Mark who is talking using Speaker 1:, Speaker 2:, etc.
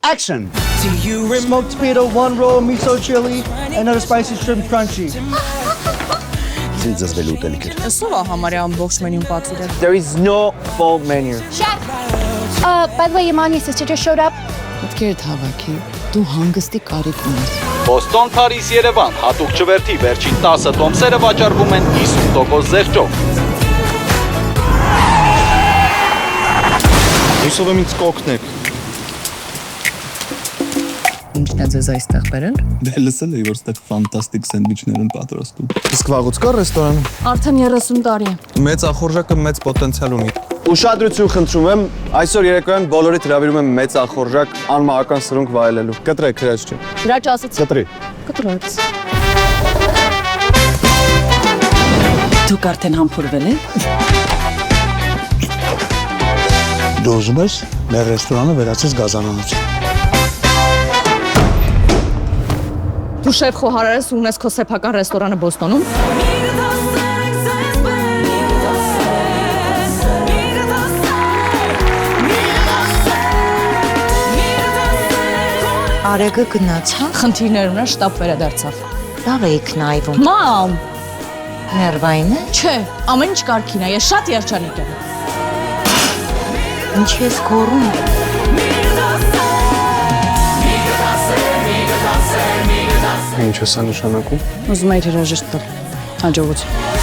Speaker 1: Action!
Speaker 2: Smoked potato, 1 roll, miso chili, another spicy shrimp crunchy.
Speaker 1: Ինձ զվելու ուտելիք էր։
Speaker 3: Սովա համարյա ամբողջ մենյուն պատվիրել։
Speaker 4: There is no full menu.
Speaker 5: Chef! By the way, your mom and your sister just showed up.
Speaker 3: Մտքերդ հավաքի, դու հանգստի կարիք ունես։
Speaker 6: Բոստոն, Փարիզ, Երևան հատուկ չվերթի վերջին 10 տոմսերը վաճառվում են 50% զեղչով։
Speaker 4: Հույսով եմ ինձ կօգնեք։
Speaker 3: Ինչն է ձեզ այստեղ բերել։
Speaker 7: Դե լսել էի, որ ստեղ ֆանտաստիկ սենդվիչներ են պատրաստում։
Speaker 4: Իսկ վաղուց կա ռեստորանը։
Speaker 3: Արդեն 30 տարի է։
Speaker 7: Մեծ ախորժակը մեծ պոտենցիալ ունի։
Speaker 4: Ուշադրություն խնդրում եմ, այսօր երեկոյան բոլորիդ հրավիրում եմ մեծ ախորժակ անմահական սրունք վայելելու։ Կտրեք հրաշ չէ։
Speaker 3: Հրաչ ասաց։
Speaker 4: Կտրի։
Speaker 3: Կտրեց։
Speaker 8: Դուք արդեն համբուրվել եք։
Speaker 2: Դու ուզում ես մեր ռեստորանը վերածես գազանանոց։
Speaker 3: Դու շեֆ խոհարարես ու ունես քո սեփական ռեստորանը Բոստոնում։
Speaker 8: Արեգը գնացա։
Speaker 3: Խնդիրներ ունի, շտաբ վերադարձավ։
Speaker 8: Լավ էիք նայվում։
Speaker 3: Մամ,
Speaker 8: Ներվային է։
Speaker 3: չէ, ամեն ինչ կարգին է, ես շատ երջանիկ եմ։
Speaker 8: Ինչ ես գոռում։
Speaker 4: Ինչ է սա նշանակում։
Speaker 3: Ուզում էի հրաժեշտ տալ։ Հաջողություն։